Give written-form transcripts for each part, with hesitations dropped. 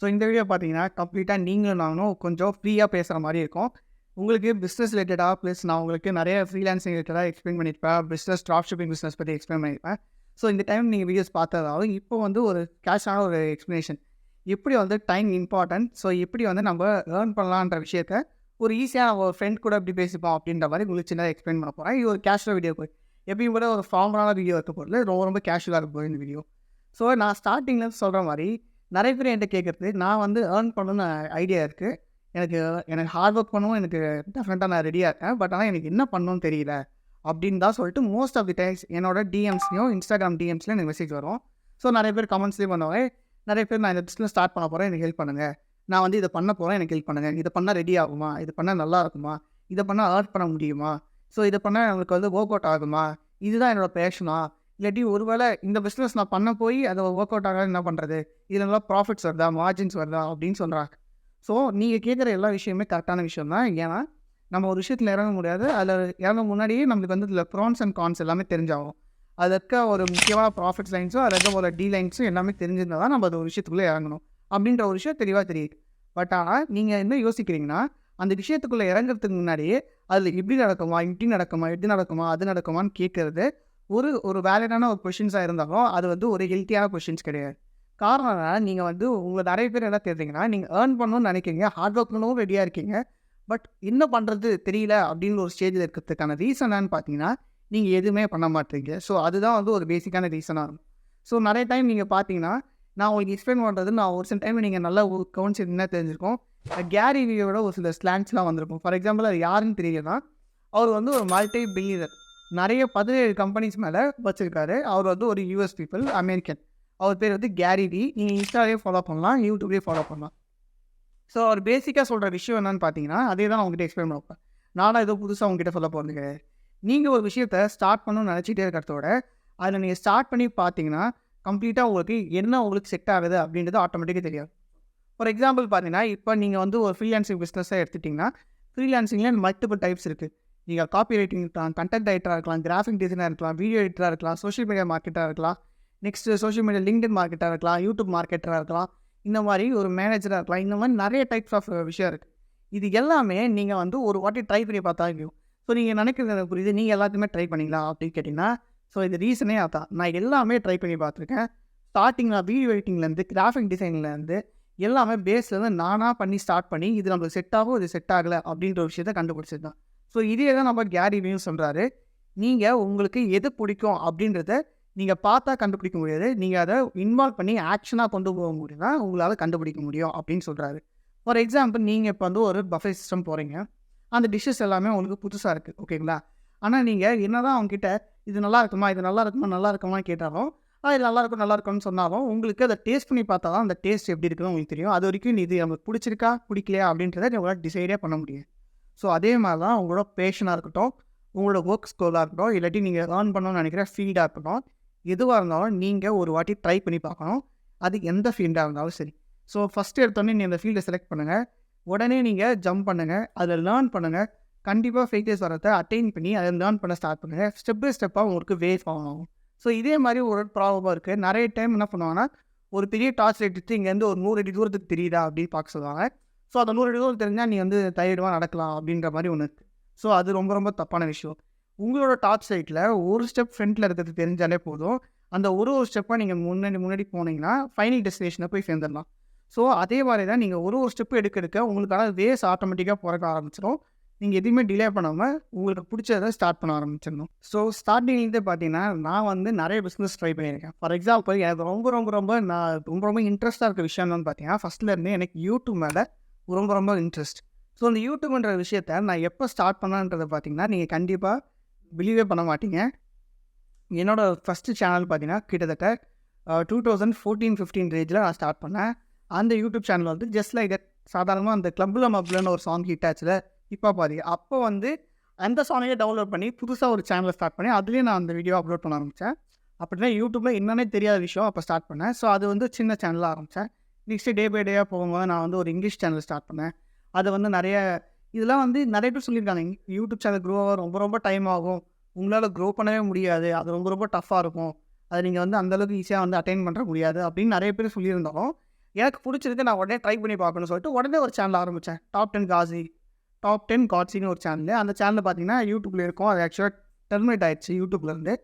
So இந்த video பார்த்தீங்கன்னா, கம்ப்ளீட்டாக நீங்களும் நானும் கொஞ்சம் ஃப்ரீயா பேசுற மாரி இருக்கும். உங்களுக்கு பிசினஸ் ரிலேட்டடா ப்ளஸ் நான் உங்களுக்கு நெறைய ஃப்ரீலான்சிங் ரிலேட்டடா எக்ஸ்பிளைன் பண்ணியிருப்பேன். பிசினஸ் ட்ராப் ஷிப்பிங் பிசினஸ் பத்தி எக்ஸ்பிளைன் பண்ணியிருப்பேன். ஸோ இந்த டைம் நீங்க வீடியோஸ் பார்த்ததாவது, இப்போ வந்து ஒரு கேஷான ஒரு எக்ஸ்ப்ளனேஷன். எப்படி வந்து டைம் இம்பார்ட்டன்ட். ஸோ எப்படி வந்து நம்ம ஏர்ன் பண்ணலான்ற விஷயத்த ஒரு ஈஸியா ஒரு ஃப்ரெண்ட் கூட எப்படி பேசிப்போம் அப்படின்ற மாரி உங்களுக்கு சின்னதா எக்ஸ்பிளைன் பண்ண போறேன். இது ஒரு கேஷுவல் வீடியோ போய் எப்பயும் போல ஒரு ஃபார்மலான வீடியோ இருக்க போறதில்ல. ரொம்ப ரொம்ப கேஷுவலா இருக்க போகுது இந்த வீடியோ. ஸோ நான் ஸ்டார்ட்டிங்ல சொல்ற மாரி நெறைய பேர் என்ட்ட கேட்கறது, நான் வந்து ஏர்ன் பண்ணணும்னு ஐடியா இருக்கு. எனக்கு எனக்கு ஹார்ட் ஒர்க் பண்ணவும் எனக்கு டெஃபினட்டா நான் ரெடியா இருக்கேன். பட் ஆனா எனக்கு என்ன பண்ணணும்னு தெரியல. அப்படின்னு தான் சொல்லிட்டு மோஸ்ட் ஆஃப் தி டைம்ஸ் என்னோட டிஎம்ஸ்லயும், Instagram டிஎம்ஸ்லயும் எனக்கு மெசேஜ் வரும். ஸோ நெறைய பேர் கமெண்ட்ஸ்லயும் பண்ணுவாங்க. நெறைய பேர் நான் இந்த பிசினஸ் ஸ்டார்ட் பண்ண போறேன். எனக்கு ஹெல்ப் பண்ணுங்க. நான் வந்து இத பண்ண போறேன். எனக்கு ஹெல்ப் பண்ணுங்க. இத பண்ணா ரெடி ஆகுமா? இது பண்ணா நல்லா இருக்குமா? இத பண்ணா ஏர்ன் பண்ண முடியுமா? ஸோ இத பண்ணா எனக்கு வந்து வொர்க் அவுட் ஆகுமா? இதுதான் என்னோட பேஷனா? இல்லாட்டி ஒருவேளை இந்த பிசினஸ் நான் பண்ண போய் அது வொர்க் அவுட் ஆகாது என்ன பண்றது? இதுல நல்லா ப்ராஃபிட்ஸ் வருதா? மார்ஜின்ஸ் வருதா? அப்படின்னு சொல்றாங்க. ஸோ நீங்க கேட்குற எல்லா விஷயமுமே கரெக்டான விஷயம் தான். ஏன்னா, நம்ம ஒரு விஷயத்துல இறங்க முடியாது. அதுல இறங்க முன்னாடியே நம்மளுக்கு வந்து இதுல ப்ரான்ஸ் அண்ட் கான்ஸ் எல்லாமே தெரிஞ்சாகும். அதுல இருக்க ஒரு முக்கியமான ப்ராஃபிட் லைன்ஸும், அதுல இருக்க ஒரு டி லைன்ஸும் எல்லாமே தெரிஞ்சிருந்தா தான் நம்ம அந்த ஒரு விஷயத்துக்குள்ள இறங்கணும். அப்படின்ற ஒரு விஷயம் தெளிவா தெரியுது. பட் ஆனா, நீங்க என்ன யோசிக்கிறீங்கன்னா, அந்த விஷயத்துக்குள்ள இறங்குறதுக்கு முன்னாடியே, அதுல இப்படி நடக்குமா? இப்படி நடக்குமா? இது நடக்குமா? அது நடக்குமான்னு கேட்கறது ஒரு ஒரு வேலிடான ஒரு கொஸ்டின்ஸா இருந்தாலும், அது வந்து ஒரு ஹெல்த்தியான கொஸ்டின்ஸ் கிடையாது. காரணம் என்னன்னா, நீங்க வந்து உங்கள நெறைய பேர் என்ன தேடுறீங்கன்னா, நீங்க ஏர்ன் பண்ணணும்னு நெனைக்கிறீங்க. ஹார்ட் ஒர்க் பண்ணவும் ரெடியா இருக்கீங்க. பட் என்ன பண்றது தெரியல அப்படின்னு ஒரு ஸ்டேஜ்ல இருக்கிறதுக்கான ரீசன் என்னன்னு பார்த்தீங்கன்னா, நீங்க எதுவுமே பண்ண மாட்றீங்க. ஸோ அதுதான் வந்து ஒரு பேசிக்கான ரீசனா இருக்கும். ஸோ நெறைய டைம் நீங்க பார்த்தீங்கன்னா, நான் உங்களுக்கு எக்ஸ்பிளைன் பண்றது நான் ஒரு சில டைம் நீங்க நல்லா கவனிச்சிருந்தீங்கன்னா தெரிஞ்சிருக்கும். கேரி வியோட ஒரு சில ஸ்லாங்ஸ்லாம் வந்திருக்கும். ஃபார் எக்ஸாம்பிள் அது யாருன்னு தெரியலன்னா, அவர் வந்து ஒரு மல்டி பில்லியனர். நெறைய 17 கம்பெனிஸ் மேல வச்சிருக்காரு. அவர் வந்து ஒரு யுஎஸ் பீப்பிள், அமெரிக்கன். அவர் பேர் வந்து கேரி வி. நீங்க இன்ஸ்டாலயே ஃபாலோ பண்ணலாம். யூடியூப்லயே ஃபாலோ பண்ணலாம். ஸோ அவர் பேசிக்கா சொல்ற விஷயம் என்னன்னு பார்த்தீங்கன்னா, அதே தான் உங்ககிட்ட எக்ஸ்பிளைன் பண்ண போறேன். நானா ஏதோ புதுசா உங்ககிட்ட சொல்ல போறது கிடையாது. நீங்க ஒரு விஷயத்த ஸ்டார்ட் பண்ணணும்னு நெனச்சிட்டே இருக்கிறத விட, அதில நீங்க ஸ்டார்ட் பண்ணி பார்த்தீங்கன்னா, கம்ப்ளீட்டா உங்களுக்கு என்ன உங்களுக்கு செட் ஆகுது அப்படின்றது ஆட்டோமேட்டிக்கா தெரியும். ஃபார் எக்ஸாம்பிள் பார்த்தீங்கன்னா, இப்ப நீங்க வந்து ஒரு ஃப்ரீலான்சிங் பிசினஸா எடுத்துட்டீங்கன்னா, ஃப்ரீலான்சிங்ல மல்டிபிள் டைப்ஸ் இருக்கு. நீங்க காப்பி ரைட்டிங் இருக்கலாம், கன்டென்ட் ரைட்டரா இருக்கலாம், கிராஃபிக் டிசைனரா இருக்கலாம், வீடியோ எடிட்டரா இருக்கலாம், சோசியல் மீடியா மார்க்கெட்டரா இருக்கலாம், நெக்ஸ்ட் சோசியல் மீடியா லிங்க்டின் மார்க்கெட்டரா இருக்கலாம், யூடியூப் மார்க்கெட்டரா இருக்கலாம், இந்த மாரி ஒரு மேனேஜரா இருக்கலாம். இந்த மாரி நெறைய டைப்ஸ் ஆஃப் விஷயம் இருக்கு. இது எல்லாமே நீங்க வந்து ஒரு வாட்டி ட்ரை பண்ணி பார்த்தா தெரியும். ஸோ நீங்க நினைக்கிறது எனக்கு புரியுது. நீங்க எல்லாத்தையுமே ட்ரை பண்ணீங்களா? அப்படின்னு கேட்டீங்கன்னா, ஸோ இது ரீசனே அதான். நான் எல்லாமே ட்ரை பண்ணி பார்த்துருக்கேன். ஸ்டார்ட்டிங் நான் வீடியோ எடிட்டிங்லேருந்து, கிராஃபிக் டிசைன்லேருந்து எல்லாமே பேஸ்லேருந்து நானா பண்ணி ஸ்டார்ட் பண்ணி, இது நம்மளுக்கு செட் ஆகும், இது செட் ஆகல அப்படின்ற ஒரு விஷயத்த கண்டுபிடிச்சது தான். ஸோ இதே தான் நம்ம கேரி வியும் சொல்றாரு. நீங்க உங்களுக்கு எது பிடிக்கும் அப்படின்றத நீங்க பார்த்தா கண்டுபிடிக்க முடியாது. நீங்க அத இன்வால்வ் பண்ணி ஆக்ஷனா கொண்டு போக முடியும்னா, உங்களால கண்டுபிடிக்க முடியும் அப்படின்னு சொல்றாரு. ஃபார் எக்ஸாம்பிள் நீங்க இப்ப வந்து ஒரு பஃபே சிஸ்டம் போறீங்க. அந்த டிஷ்ஷஸ் எல்லாமே உங்களுக்கு புதுசா இருக்கு. ஓகேங்களா? ஆனா நீங்க என்னதான் அவங்ககிட்ட இது நல்லா இருக்குமா? இது நல்லா இருக்குமா? நல்லா இருக்குமான்னு கேட்டாலும், இது நல்லாயிருக்கும், நல்லாயிருக்கும்னு சொன்னாலும், உங்களுக்கு அத டேஸ்ட் பண்ணி பார்த்தா தான் அந்த டேஸ்ட் எப்படி இருக்குன்னு உங்களுக்கு தெரியும். அதுவரைக்கும் இது நமக்கு பிடிச்சிருக்கா? பிடிக்கலையா? அப்படின்றத உங்களால டிசைடே பண்ண முடியாது. ஸோ அதே மாரி தான் உங்களோட பேஷனா இருக்கட்டும், உங்களோட ஒர்க் ஸ்கோலா இருக்கட்டும், இல்லாட்டி நீங்க ஏர்ன் பண்ணணும்னு நெனைக்கிற ஃபீல்டா இருக்கட்டும், எதுவா இருந்தாலும் நீங்க ஒரு வாட்டி ட்ரை பண்ணி பார்க்கணும். அது எந்த ஃபீல்டா இருந்தாலும் சரி. ஸோ ஃபர்ஸ்ட் எடுத்தோனே நீங்க அந்த ஃபீல்ட செலக்ட் பண்ணுங்க. உடனே நீங்க ஜம்ப் பண்ணுங்க. அதில லேர்ன் பண்ணுங்க. கண்டிப்பா ஃபெயிலியர்ஸ் வரத அட்டெயின் பண்ணி அத லேர்ன் பண்ண ஸ்டார்ட் பண்ணுங்க. ஸ்டெப் பை ஸ்டெப்பா உங்களுக்கு வே ஃபார்ம் ஆகும். ஸோ இதே மாரி ஒரு ப்ராப்ளமா இருக்கு. நெறைய டைம் என்ன பண்ணுவாங்கன்னா, ஒரு பெரிய டார்ச் லைட் எடுத்து இங்கேருந்து ஒரு 100 அடி தூரத்துக்கு தெரியுதா? அப்படின்னு பார்க்க சொல்லுவாங்க. ஸோ அந்த 100 அடி தூரம் தெரிஞ்சா நீ வந்து தைரியமா நடக்கலாம் அப்படின்ற மாரி ஒண்ணு இருக்கு. ஸோ அது ரொம்ப ரொம்ப தப்பான விஷயம். உங்களோட டார்ச் லைட்ல ஒரு ஸ்டெப் ஃப்ரண்ட்ல இருக்கிறது தெரிஞ்சாலே போதும். அந்த ஒரு ஒரு ஸ்டெப்பா நீங்க முன்னாடி முன்னாடி போனீங்கன்னா, ஃபைனல் டெஸ்டினேஷன போய் சேர்ந்துடலாம். ஸோ அதே மாரி தான் நீங்க ஒரு ஒரு ஸ்டெப் எடுக்க எடுக்க உங்களுக்கான வேஸ் ஆட்டோமேட்டிக்கா பொறக்க ஆரம்பிச்சிரும். நீங்க எதையுமே டிலே பண்ணாம உங்களுக்கு புடிச்சத ஸ்டார்ட் பண்ண ஆரம்பிச்சிடணும். ஸோ ஸ்டார்ட்டிங்லேருந்தே பார்த்தீங்கன்னா, நான் வந்து நெறைய பிசினஸ் ட்ரை பண்ணியிருக்கேன். ஃபார் எக்ஸாம்பிள் எனக்கு ரொம்ப ரொம்ப இன்ட்ரெஸ்ட்டா இருக்க விஷயம் என்னன்னு பார்த்தீங்கன்னா, ஃபர்ஸ்ட்ல இருந்தே எனக்கு யூடியூப் மேல ரொம்ப ரொம்ப இன்ட்ரெஸ்ட். ஸோ அந்த யூடியூப்ன்ற விஷயத்த நான் எப்போ ஸ்டார்ட் பண்ணேன்றத பார்த்தீங்கன்னா, நீங்க கண்டிப்பா பிலீவே பண்ண மாட்டீங்க. என்னோட ஃபர்ஸ்ட் சேனல் பார்த்தீங்கன்னா, கிட்டத்தட்ட 2014, 15 ரேஞ்சில நான் ஸ்டார்ட் பண்ணேன். அந்த யூடியூப் சேனல் வந்து ஜஸ்ட் லைக் தட் சாதாரணமா அந்த கிளப்ல மப்லன்னு ஒரு சாங் ஹிட் ஆச்சுல, இப்ப பாருங்க. அப்போ வந்து அந்த சாங்கையே டவுன்லோட் பண்ணி புதுசா ஒரு சேனல ஸ்டார்ட் பண்ணி, அதிலேயே நான் அந்த வீடியோ அப்லோட் பண்ண ஆரம்பிச்சேன். அப்படின்னா யூடியூப்ல என்னன்னே தெரியாத விஷயம் அப்போ ஸ்டார்ட் பண்ணேன். ஸோ அது வந்து சின்ன சேனலா ஆரம்பிச்சேன். நெக்ஸ்ட் டே பை டேயா போகும்போது நான் வந்து ஒரு இங்கிலீஷ் சேனல் ஸ்டார்ட் பண்ணேன். அது வந்து இதெல்லாம் வந்து நெறைய பேர் சொல்லியிருக்காங்க. யூடியூப் சேனல் க்ரோ ஆக ரொம்ப ரொம்ப டைம் ஆகும். உங்களால க்ரோ பண்ணவே முடியாது. அது ரொம்ப ரொம்ப டஃப்பா இருக்கும். அத நீங்க வந்து அந்த அளவுக்கு ஈஸியா வந்து அட்டைன் பண்ண முடியாது அப்படின்னு நெறைய பேர் சொல்லியிருந்தாலும், எனக்கு பிடிச்சிருக்கு, நான் உடனே ட்ரை பண்ணி பார்க்கணும்னு சொல்லிட்டு உடனே ஒரு சேனல் ஆரம்பித்தேன். டாப் 10 காட்ஸின்னு ஒரு சேனல். அந்த சேனல் பார்த்தீங்கன்னா யூடியூப்ல இருக்கும். அது ஆக்சுவலாக டெர்மினேட் ஆயிடுச்சு யூடியூப்லேருந்து.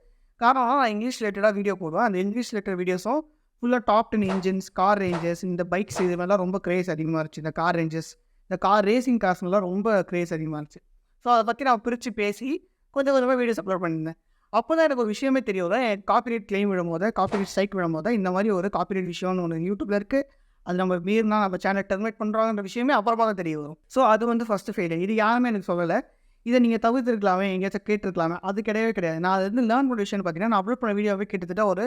காரணம் நான் இங்கிலீஷ் ரிலேட்டடாக வீடியோ போடுவேன். அந்த இங்கிலீஷ் ரிலேட்டட் வீடியோஸும் ஃபுல்லாக டாப் 10 இன்ஜின்ஸ், கார் ரேஞ்சஸ், இந்த பைக்ஸ் இது மாதிரிலாம் ரொம்ப கிரேஸ் அதிகமாக இருந்துச்சு. இந்த கார் ரேஞ்சஸ், இந்த கார் ரேசிங் கார்ஸ்லாம் ரொம்ப கிரேஸ் அதிகமாக இருந்துச்சு. ஸோ அதை பற்றி நான் பிரித்து பேசி கொஞ்சம் கொஞ்சமாக வீடியோஸ் அப்லோட் பண்ணியிருந்தேன். அப்போ தான் எனக்கு ஒரு விஷயமே தெரியும். காப்பிரைட் கிளைம் விடும்போது, காப்பிரைட் ஸ்ட்ரைக் விடும்போது இந்த மாதிரி ஒரு காப்பிரைட் விஷயம்னு ஒன்று யூடியூப்ல இருக்குது. அது நம்ம மீறினா நம்ம சேனல் டெர்மினேட் பண்ணுறோங்கிற விஷயமே அப்புறமா தான் தெரிய வரும். ஸோ அது வந்து ஃபஸ்ட்டு ஃபெயிலியர். இது யாருமே எனக்கு சொல்லலை. இதை நீங்கள் தவிர்த்துருக்கலாமே, எங்கேயாச்சும் கேட்டுருக்கலாமே. அது கிடையவே கிடையாது. நான் அது வந்து லேர்ன் பண்ண விஷயம்னு பார்த்தீங்கன்னா, நான் அப்லோட் பண்ண வீடியோவே கிட்டத்தட்ட ஒரு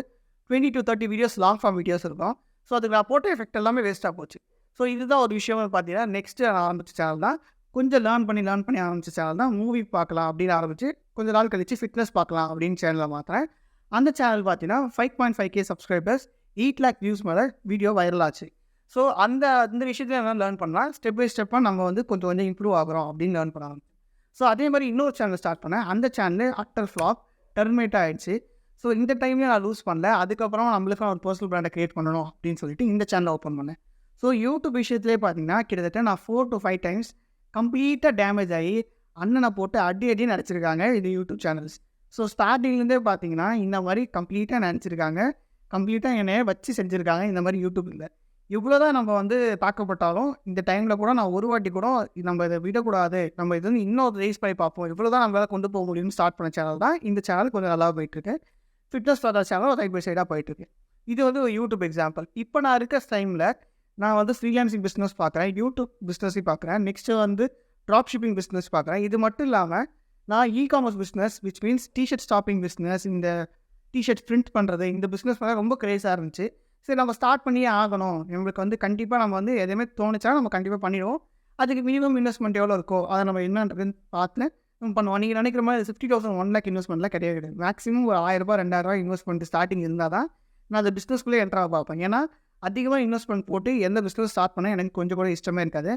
20 to 30 videos long form videos இருக்கும். ஸோ அதுக்கு நான் போட்ட எஃபெக்ட் எல்லாமே வேஸ்ட்டாக போச்சு. ஸோ இதுதான் ஒரு விஷயம்னு பார்த்தீங்கன்னா, நெக்ஸ்ட்டு நான் ஆரம்பித்த சேனல் தான் கொஞ்சம் லேர்ன் பண்ணி ஆரம்பித்த சேனல் தான் மூவி பார்க்கலாம் அப்படின்னு ஆரம்பித்து கொஞ்சம் நாள் கழிச்சு ஃபிட்னஸ் பார்க்கலாம் அப்படின்னு சேனலை மாற்றுறேன். அந்த சேனல் பார்த்தீங்கன்னா 5.5K சப்ஸ்கிரைபர்ஸ், 8 lakh வியூஸ் மேலே வீடியோ வைரல் ஆச்சு. ஸோ அந்த விஷயத்தில் என்ன லேர்ன் பண்ணலாம், ஸ்டெப் பை ஸ்டெப்பாக நம்ம வந்து கொஞ்சம் கொஞ்சம் இம்ப்ரூவ் ஆகிறோம் அப்படின்னு லேர்ன் பண்ணலாம். ஸோ அதே மாதிரி இன்னொரு சேனல் ஸ்டார்ட் பண்ணேன். அந்த சேனல் அட்டர் ஃப்ளாப், டெர்மினேட் ஆகிடுச்சு. ஸோ இந்த டைம்லேயும் நான் லூஸ் பண்ணல. அதுக்கப்புறம் நம்மளுக்கு ஒரு பர்சனல் பிராண்டை க்ரியேட் பண்ணணும் அப்படின்னு சொல்லிட்டு இந்த சேனலை ஓப்பன் பண்ணேன். ஸோ யூடியூப் விஷயத்துலேயே பார்த்தீங்கன்னா கிட்டத்தட்ட நான் 4 to 5 டைம்ஸ் கம்ப்ளீட்டாக டேமேஜ் ஆகி அண்ணனை போட்டு அடி நடிச்சிருக்காங்க இது யூடியூப் சேனல்ஸ். ஸோ ஸ்டார்டிங்லேருந்தே பார்த்தீங்கன்னா இந்த மாதிரி கம்ப்ளீட்டாக நினச்சிருக்காங்க, கம்ப்ளீட்டாக என்னைய வச்சு செஞ்சுருக்காங்க. இந்த மாதிரி யூடியூப் இல்லை. இவ்வளோ தான் நம்ம வந்து தாக்கப்பட்டாலும் இந்த டைமில் கூட நான் ஒரு வாட்டி கூட நம்ம இதை விடக்கூடாது, நம்ம இது வந்து இன்னொரு ரேஸ் பண்ணி பார்ப்போம், இவ்வளோ தான் நம்மளால் கொண்டு போக முடியும்னு ஸ்டார்ட் பண்ண சேனல் தான் இந்த சேனல். கொஞ்சம் நல்லா போயிட்டுருக்கு. Fitness father channel side by சைடாக போயிட்டுருக்கு. இது வந்து ஒரு யூடியூப் எக்ஸாம்பிள். இப்போ நான் இருக்க டைமில் நான் வந்து ஃப்ரீலான்சிங் பிஸ்னஸ் பார்க்குறேன், யூடியூப் பிஸ்னஸையும் பார்க்குறேன், நெக்ஸ்ட்டு வந்து ட்ராப் ஷிப்பிங் பிஸ்னஸ் பார்க்குறேன். இது மட்டும் இல்லாமல் நான் e-commerce business, which means t-shirt stopping business, இந்த டிஷர்ட் பிரிண்ட் பண்ணுறது, இந்த பிஸ்னஸ் பண்ண ரொம்ப கிரேஸாக இருந்துச்சு. சரி நம்ம ஸ்டார்ட் பண்ணியே ஆகணும், நம்மளுக்கு வந்து கண்டிப்பாக நம்ம வந்து எதுவுமே தோணுச்சா நம்ம கண்டிப்பாக பண்ணிடுவோம். அதுக்கு மினிமம் இன்வெஸ்ட்மெண்ட் எவ்வளோ இருக்கோ அதை நம்ம என்னன்றதுன்னு பார்த்து நம்ம பண்ணுவோம். நீங்கள் நினைக்கிற மாதிரி 50,000 1 lakh இன்வெஸ்ட்மெண்ட்லாம் கிடையாது. மேக்ஸிமம் ஒரு 1000 ரூபாய் 2000 ரூபாய் இன்வெஸ்ட்மெண்ட் ஸ்டார்டிங் இருந்தால் தான் நான் அந்த பிஸ்னஸ்க்குள்ளே என்ட்ராக பார்ப்பேன். ஏன்னா அதிகமாக இன்வெஸ்ட்மெண்ட் போட்டு எந்த பிஸ்னஸ் ஸ்டார்ட் பண்ணால் எனக்கு கொஞ்சம் கூட இஷ்டமே இருக்காது.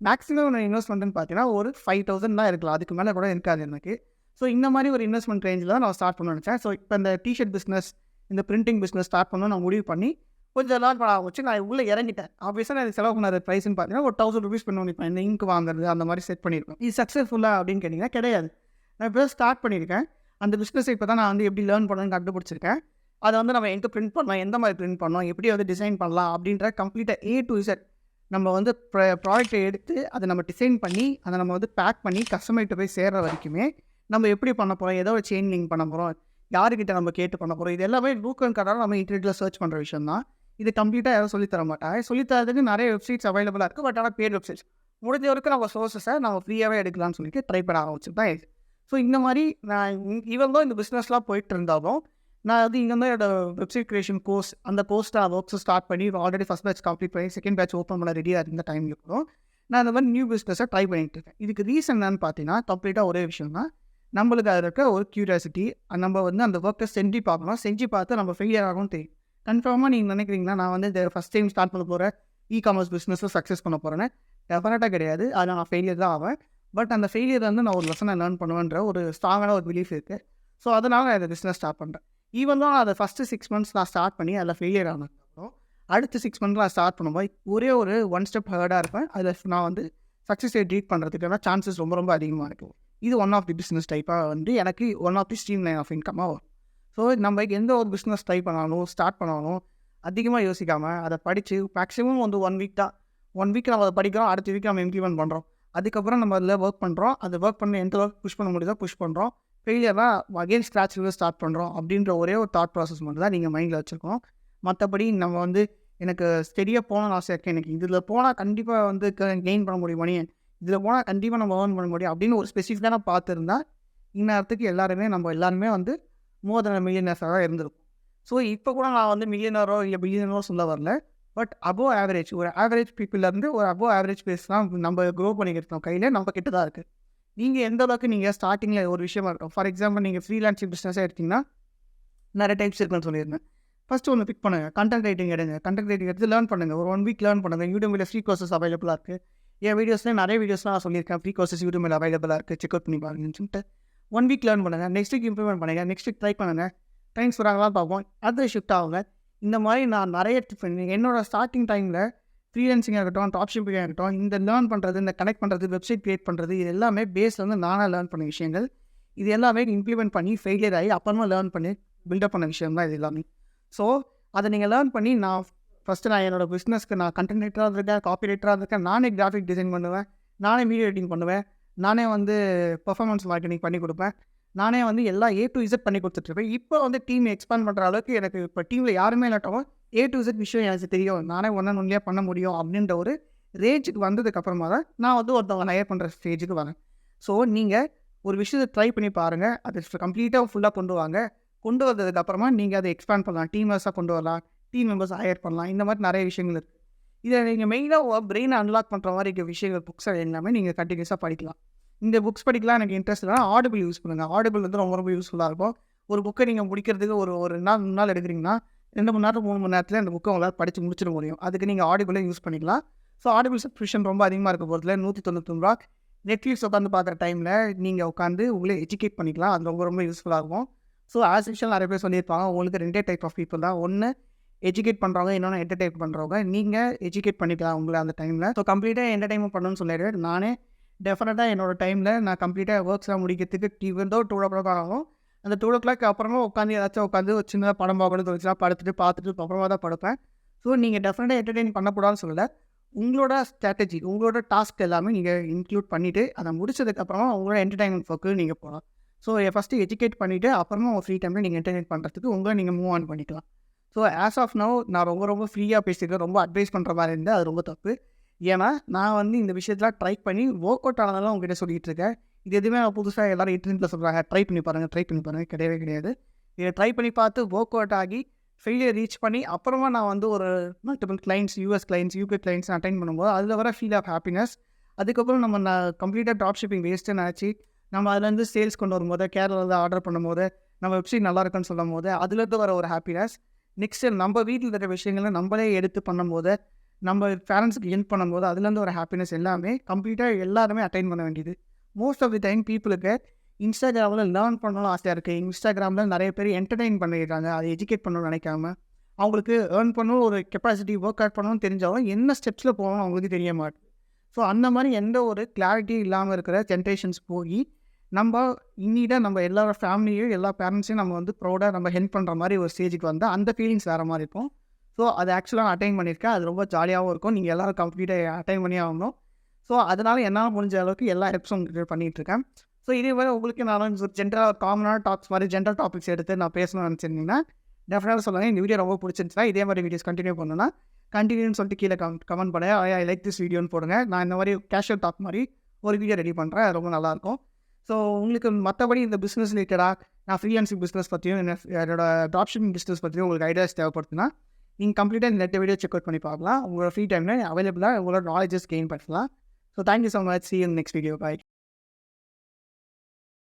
மேக்ஸிமம் நான் இன்வெஸ்ட்மெண்ட்டுன்னு பார்த்தீங்கன்னா ஒரு 5,000 தான் இருக்கலாம், அதுக்கு மேலே கூட இருக்காது எனக்கு. ஸோ இந்த மாதிரி ஒரு இன்வெஸ்ட்மெண்ட் ரேஞ்சில் தான் நான் ஸ்டார்ட் பண்ண நினச்சேன். ஸோ இப்போ இந்த டிஷர்ட் பிஸ்னஸ், இந்த பிரிண்டிங் பிஸ்னஸ் ஸ்டார்ட் பண்ணணும் நான் முடிவு பண்ணி கொஞ்சம் லேர்ன் பண்ண ஆரம்பிச்சு நான் உள்ளே இறங்கிட்டேன். ஆப்வியஸாக நான் செலவு பண்ண ப்ரைஸ்ன்னு பார்த்தீங்கன்னா ஒரு 1000 rupees பண்ணிருப்பேன். இந்த இங்க் வாங்குறது அந்த மாதிரி செட் பண்ணியிருப்பேன். இது சக்ஸஸ்ஃபுல்லாக அப்படின்னு கேட்டிங்கன்னா கிடையாது. நான் இப்போ ஸ்டார்ட் பண்ணியிருக்கேன். அந்த பிஸ்னஸை இப்போ தான் நான் வந்து எப்படி லேர்ன் பண்ணணும்னு கண்டுபிடிச்சிருக்கேன். அதை வந்து நம்ம எங்கே பிரிண்ட் பண்ணலாம், எந்த மாதிரி பிரிண்ட் பண்ணலாம், எப்படி வந்து டிசைன் பண்ணலாம் அப்படின்ற கம்ப்ளீட்டாக A to Z நம்ம வந்து ப்ராடக்ட்டை எடுத்து அதை நம்ம டிசைன் பண்ணி அதை நம்ம வந்து பேக் பண்ணி கஸ்டமர்கிட்ட போய் சேர்கிற வரைக்குமே நம்ம எப்படி பண்ண போகிறோம், ஏதோ ஒரு செயின் லிங்க் பண்ண போகிறோம், யாருக்கிட்ட நம்ம கேட்டு பண்ண போகிறோம், இது எல்லாமே லூக்கன் கடை நம்ம இன்டர்நெட்டில் சர்ச் பண்ணுற விஷயம் தான். இது கம்ப்ளீட்டாக யாரும் சொல்லித்தர மாட்டாங்க. சொல்லித்தரதுக்கு நிறைய வெப்சைட்ஸ் அவைலபிளாக இருக்குது. பட் ஆனால் பேட் வெப்சைட்ஸ் முடிஞ்ச வரைக்கும் நம்ம சோர்ஸஸை நம்ம ஃப்ரீயாகவே எடுக்கலாம்னு சொல்லிட்டு ட்ரை பண்ண ஆரம்பிச்சு தான் இது. ஸோ இந்த மாதிரி நான் ஈவன் தான் இந்த பிஸ்னஸ்லாம் போயிட்டு இருந்தாலும் நான் வந்து இங்கே தான் என்னோட வெப்சைட் கிரியேஷன் கோர்ஸ், அந்த கோர்ஸை ஒர்க்ஸை ஸ்டார்ட் பண்ணி ஆல்ரெடி ஃபஸ்ட் பேட்ச் கம்ப்ளீட் பண்ணி செகண்ட் பேட்ச் ஓப்பன் பண்ண ரெடியாக இருந்த டைமில் இருக்கும் நான் இந்த மாதிரி நியூ பிஸ்னஸை ட்ரை பண்ணிட்டு இருக்கேன். இதுக்கு ரீசன் என்னன்னு பார்த்தீங்கன்னா கம்ப்ளீட்டாக ஒரே விஷயம் தான். நம்மளுக்கு அதில் இருக்க ஒரு க்யூரியாசிட்டி, நம்ம வந்து அந்த ஒர்க்கை செஞ்சு பார்க்கணும், செஞ்சு பார்த்து நம்ம ஃபெயிலியர் ஆகும் தெரியும். கன்ஃபார்மாக நீங்கள் நினைக்கிறீங்களா நான் வந்து இந்த ஃபஸ்ட் டைம் ஸ்டார்ட் பண்ண போகிறேன் இ-காமர்ஸ் பிஸ்னஸை சக்ஸஸ் பண்ண போகிறேன்னு? டெஃபினட்டாக கிடையாது. அது நான் ஃபெயிலியர் தான் ஆவேன். பட் அந்த ஃபெயிலியர் வந்து நான் ஒரு லெசனை லேர்ன் பண்ணுவேன்ற ஒரு ஸ்ட்ராங்கான ஒரு பிலீஃப் இருக்குது. ஸோ அதனால் நான் இந்த பிஸ்னஸ் ஸ்டார்ட் பண்ணுறேன். ஈவன் தான் அதை ஃபஸ்ட்டு 6 months நான் ஸ்டார்ட் பண்ணி அதில் ஃபெயிலியர் ஆனதுக்கப்புறம் அடுத்த 6 months நான் ஸ்டார்ட் பண்ணும்போது ஒரே ஒரு 1 step ஹர்டாக இருப்பேன். அதில் நான் வந்து சக்ஸஸ் ரேட் பண்ணுறதுக்கான சான்சஸ் ரொம்ப ரொம்ப அதிகமாக இருக்கும். இது ஒன் ஆஃப் தி பிஸ்னஸ் டைப்பாக வந்து எனக்கு one of the stream line of இன்கமாக வரும். ஸோ நம்ம எந்த ஒரு பிஸ்னஸ் ட்ரை பண்ணாலும் ஸ்டார்ட் பண்ணாலும் அதிகமாக யோசிக்காமல் அதை படித்து மேக்ஸிமம் வந்து 1 week தான். 1 week நம்ம அதை படிக்கிறோம், அடுத்த வீக் நம்ம இம்ப்ளிமெண்ட் பண்ணுறோம். அதுக்கப்புறம் நம்ம அதில் ஒர்க் பண்ணுறோம். அதை ஒர்க் பண்ணி எந்த ஒர்க் புஷ் பண்ண முடியுதோ புஷ் பண்ணுறோம். ஃபெயிலியர்னால் அகெயின் ஸ்க்ராட்ச்லேருந்து ஸ்டார்ட் பண்ணுறோம் அப்படின்ற ஒரே ஒரு தாட் ப்ராசஸ் மட்டும் தான் நீங்கள் மைண்டில் வச்சுருக்கோம். மற்றபடி நம்ம வந்து எனக்கு ஸ்டெடியாக போகணும்னு ஆசை இருக்குது, எனக்கு இதில் போனால் கண்டிப்பாக வந்து கெயின் பண்ண முடியும் மணி, இதில் போனால் கண்டிப்பாக நம்ம ஏர்ன் பண்ண முடியும் அப்படின்னு ஒரு ஸ்பெசிஃபிக்கான பார்த்துருந்தா இந்நேரத்துக்கு எல்லாருமே வந்து மோர் தென் மில்லியனர்ஸாக தான் இருந்திருக்கும். ஸோ இப்போ கூட நான் வந்து மில்லியனரோ இல்லை பில்லியனரோ சொல்ல வரல. பட் அபோவ் ஆவரேஜ், ஒரு ஆவரேஜ் பீப்புளேருந்து ஒரு அபோவ் ஆவரேஜ் பேஸ் தான் நம்ம க்ரோ பண்ணிக்கிட்டோம். கையில் நம்ம கிட்ட தான் இருக்குது. நீங்கள் எந்த அளவுக்கு நீங்கள் ஸ்டார்டிங்கில் ஒரு விஷயமா இருக்கும். ஃபார் எக்ஸாம்பிள் நீங்கள் ஃப்ரீலான்சிங் பிஸ்னஸாக எடுத்திங்கன்னா நிறைய டைப்ஸ் இருக்குன்னு சொல்லியிருந்தேன். ஃபஸ்ட்டு ஒன்று பிக் பண்ணுங்கள், கண்டென்ட் ரைட்டிங் எடுங்க. கண்டென்ட் ரைட்டிங் எடுத்து லேர்ன் பண்ணுங்கள். ஒரு 1 week லேர்ன் பண்ணுங்கள். யூடியூபில் ஃப்ரீ கோர்சஸ் அவைலபிளாக இருக்குது. என் வீடியோஸ்லேயே நிறைய வீடியோஸ்லாம் நான் சொல்லியிருக்கேன், ஃப்ரீ கோர்சஸ் யூடியூபில் அவைலபிளாக இருக்குது, செக் அவுட் பண்ணி பாருங்கன்னு சொல்லிட்டு 1 week லேர்ன் பண்ணுங்கள். நெக்ஸ்ட் வீக் இம்ப்ளிமெண்ட் பண்ணுங்கள். நெக்ஸ்ட் வீக் ட்ரை பண்ணுங்கள். டைம்ஸ் வராங்களான்னு பார்ப்போம், அது ஷிஃப்ட் ஆகுங்க. இந்த மாதிரி நான் நிறைய என்னோடய ஸ்டார்டிங் டைமில் ஃப்ரீலான்சிங்காக இருக்கட்டும், ட்ராப் ஷிப்பிங்காக இருக்கட்டும், இந்த லேர்ன் பண்ணுறது, இந்த கனெக்ட் பண்ணுறது, வெப்சைட் கிரியேட் பண்ணுறது, இது எல்லாமே பேஸில் வந்து நானாக லேர்ன் பண்ண விஷயங்கள். இது எல்லாமே இம்ப்ளிமெண்ட் பண்ணி ஃபெயிலியர் ஆகி அப்புறமா லேர்ன் பண்ணி பில்டப் பண்ண விஷயம் தான் இது எல்லாமே. ஸோ அதை நீங்கள் லேர்ன் பண்ணி ஃபஸ்ட்டு நான் என்னோடய பிஸ்னஸ்க்கு நான் கண்டென்ட் ரைட்டராக இருக்கேன், காப்பி ரைட்டராக இருக்கேன், நானே கிராஃபிக் டிசைன் பண்ணுவேன், நானே வீடியோ எடிட்டிங் பண்ணுவேன், நானே வந்து பெர்ஃபார்மன்ஸ் மார்க்கெட்டிங் பண்ணி கொடுப்பேன், நானே வந்து எல்லா A to Z பண்ணி கொடுத்துட்ருப்பேன். இப்போ வந்து டீம் எக்ஸ்பேண்ட் பண்ணுற அளவுக்கு எனக்கு இப்போ டீமில் யாருமே இல்லாட்டாலும் A to Z விஷயம் எனக்கு தெரியும், நானே ஒன்றியாக பண்ண முடியும் அப்படின்ற ஒரு ரேஞ்சுக்கு வந்ததுக்கப்புறமா தான் நான் வந்து ஒருத்தவங்க ஹையர் பண்ணுற ஸ்டேஜுக்கு வரேன். ஸோ நீங்கள் ஒரு விஷயத்தை ட்ரை பண்ணி பாருங்கள், அது கம்ப்ளீட்டாக ஃபுல்லாக கொண்டு வாங்க. கொண்டு வந்ததுக்கப்புறமா நீங்கள் அதை எக்ஸ்பேண்ட் பண்ணலாம், டீமர்ஸாக கொண்டு வரலாம், டீம் மெம்பர்ஸ் ஹையர் பண்ணலாம். இந்த மாதிரி நிறைய விஷயங்கள் இருக்குது. இதை நீங்கள் மெயினாக பிரெயினை அன்லாக் பண்ணுற மாதிரி இருக்க விஷயங்கள் புக்ஸை எல்லாமே நீங்கள் கண்டினியூஸாக படிக்கலாம். இந்த புக்ஸ் படிக்கலாம் எனக்கு இன்ட்ரெஸ்ட் இல்லைனா ஆடிபிள் யூஸ் பண்ணுங்கள். ஆடிபிள் வந்து ரொம்ப ரொம்ப யூஸ்ஃபுல்லாக இருக்கும். ஒரு புக்கை நீங்கள் முடிக்கிறதுக்கு ஒரு நாள் 3 நாள் எடுக்கிறீங்கன்னா 2 மணி நேரம் 3 மணி நேரத்தில் அந்த புக்கை உங்களால் படித்து முடிச்சிட முடியும். அதுக்கு நீங்கள் ஆடிபிளே யூஸ் பண்ணிக்கலாம். ஸோ ஆடிபிள் சப்ஸ்கிரிப்ஷன் ரொம்ப அதிகமாக இருக்க போகிறதுல ₹199 நெட்ஃப்ளிக்ஸ் உட்காந்து பார்க்குற டைமில் நீங்கள் உட்காந்து உங்களே எஜுகேட் பண்ணிக்கலாம். அது ரொம்ப ரொம்ப யூஸ்ஃபுல்லாக இருக்கும். ஸோ ஆஸ் யூஷுவல் நிறைய பேர் சொல்லியிருப்பாங்க, உங்களுக்கு 2 டைப் ஆஃப் பீப்புள் தான். ஒன்று எஜுகேட் பண்ணுறவங்க, இன்னொன்று என்டர்டெயின் பண்ணுறவங்க. நீங்கள் எஜுகேட் பண்ணிக்கலாம் உங்களை அந்த டைமில். ஸோ கம்ப்ளீட்டாக என்டர்டைன்மெண்ட் பண்ணணும்னு சொல்லிடுவேன். நானே டெஃபினட்டாக என்னோடய டைமில் நான் கம்ப்ளீட்டாக ஒர்க்ஸ்லாம் முடிக்கிறதுக்கு ஈவன் 2:00 ஆகும். அந்த 2:00 அப்புறமா உட்காந்து ஏதாச்சும் உட்காந்து ஒரு சின்னதாக படம் பார்க்கணும் தோணுச்சுன்னா பார்த்துட்டு அப்புறமா தான் படுப்பேன். ஸோ நீங்கள் டெஃபினட்டாக என்டர்டெயின் பண்ணக்கூடாதுன்னு சொல்லலை. உங்களோட ஸ்ட்ராட்டஜி, உங்களோட டாஸ்க் எல்லாமே நீங்கள் இன்க்ளூட் பண்ணிவிட்டு அதை முடிச்சதுக்கப்புறமா உங்களோட என்டர்டைன்மெண்ட் ஒர்க்கு நீங்கள் போகலாம். ஸோ ஃபஸ்ட்டு எஜுகேட் பண்ணிவிட்டு அப்புறமா உங்கள் ஃப்ரீ டைமில் நீங்கள் என்டர்டெயின் பண்ணுறதுக்கு உங்களை நீங்கள் மூவ் ஆன் பண்ணிக்கலாம். ஸோ ஆஸ் ஆஃப் நவ் நான் ரொம்ப ரொம்ப ஃப்ரீயாக பேசியிருக்கேன். ரொம்ப அட்வைஸ் பண்ணுற மாதிரி இருந்தால் அது ரொம்ப தப்பு. ஏன்னா நான் வந்து இந்த விஷயத்தில் ட்ரை பண்ணி ஒர்க் அவுட் ஆனதெல்லாம் உங்ககிட்ட சொல்லிகிட்டு இருக்கேன். இது எதுவுமே நான் புதுசாக எல்லோரும் இன்டர்நெட்டில் சொல்கிறாங்க, ட்ரை பண்ணி பாருங்கள். கிடையவே கிடையாது. இதை ட்ரை பண்ணி பார்த்து ஒர்க் அவுட் ஆகி ஃபெயிலியர் ரீச் பண்ணி அப்புறமா நான் வந்து ஒரு multiple clients, US clients, UK clients attain பண்ணும்போது அதில் வர ஃபீல் ஆஃப் ஹாப்பினஸ். அதுக்கப்புறம் நான் கம்ப்ளீட்டாக ட்ராப் ஷிப்பிங் வேஸ்ட்டுன்னு ஆச்சு. நம்ம அதுலேருந்து சேல்ஸ் கொண்டு வரும்போது, கேரளாவில் ஆர்டர் பண்ணும்போது, நம்ம வெப்சைட் நல்லா இருக்குன்னு சொல்லும் போது அதுலேருந்து வர ஒரு ஹாப்பினஸ். நெக்ஸ்ட்டு நம்ம வீட்டில் இருக்கிற விஷயங்களை நம்மளே எடுத்து பண்ணும்போது, நம்ம பேரண்ட்ஸுக்கு ஹெல்ப் பண்ணும்போது அதுலேருந்து ஒரு ஹாப்பினஸ் எல்லாமே கம்ப்ளீட்டாக எல்லாருமே அட்டைன் பண்ண வேண்டியது. மோஸ்ட் ஆஃப் தி டைம் பீப்புளுக்கு இன்ஸ்டாகிராமில் லேர்ன் பண்ணணும்னு ஆசையாக இருக்குது. இன்ஸ்டாகிராமில் நிறைய பேர் என்டர்டெயின் பண்ணிடுறாங்க, அதை எஜுகேட் பண்ணணும்னு நினைக்காம. அவங்களுக்கு ஏர்ன் பண்ணணும், ஒரு கெப்பாசிட்டி ஒர்க் அவுட் பண்ணணும்னு தெரிஞ்சாலும் என்ன ஸ்டெப்ஸில் போகணும் அவங்களுக்கு தெரிய மாட்டேது. ஸோ அந்த மாதிரி எந்த ஒரு கிளாரிட்டி இல்லாமல் இருக்கிற ஜென்ரேஷன்ஸ் போய் நம்ம இன்னிட நம்ம எல்லாரோட ஃபேமிலியும் எல்லா பேரண்ட்ஸையும் நம்ம வந்து ப்ரௌடாக நம்ம ஹெல்ப் பண்ணுற மாதிரி ஒரு ஸ்டேஜுக்கு வந்தால் அந்த ஃபீலிங்ஸ் வேறு மாதிரி இருக்கும். ஸோ அது ஆக்சுவலாக நான் அட்டைன் பண்ணியிருக்கேன். அது ரொம்ப ஜாலியாகவும் இருக்கும். நீங்கள் எல்லோரும் கம்ப்ளீட்டாக அட்டைன் பண்ணி ஆகணும். ஸோ அதனால் என்னால் முடிஞ்ச அளவுக்கு எல்லா ஹெல்ப்ஸும் உங்களுக்கு பண்ணிகிட்ருக்கேன். ஸோ இதே மாதிரி உங்களுக்கு நான் ஜென்ரலாக காமனான டாக்ஸ் மாதிரி ஜென்ரல் டாபிக்ஸ் எடுத்து நான் பேசணும்னு நினச்சிருந்தீங்கன்னா டெஃபினட்டாக சொல்லுங்கள். இந்த வீடியோ ரொம்ப பிடிச்சிருந்துச்சுன்னா இதே மாதிரி வீடியோஸ் கண்டினியூ பண்ணணும்னா கண்டினியூன்னு சொல்லிட்டு கீழே கமெண்ட் பண்ணுங்கள். ஐ லைக் திஸ் வீடியோன்னு போடுங்க. நான் இந்த மாதிரி கேஷுவல் டாக் மாதிரி ஒரு வீடியோ ரெடி பண்ணுறேன். அது ரொம்ப நல்லாயிருக்கும். ஸோ உங்களுக்கு மற்றபடி இந்த பிஸ்னஸ் ரிலேட்டடாக நான் ஃப்ரீலான்சிங் பிஸ்னஸ் பற்றியும் என்னோட ட்ராப் ஷிப்பிங் பிஸ்னஸ் பற்றியும் உங்களுக்கு ஐடியாஸ் தேவைப்படுதுன்னா நீங்கள் கம்ப்ளீட்டாக இந்த நெட் வீடியோ செக் அவுட் பண்ணி பார்க்கலாம். உங்களோட ஃப்ரீ டைமில் அவைலபிளாக உங்களோட நாலேஜஸ் கெயின் பண்ணலாம். So thank you so much. See you in the next video. Bye.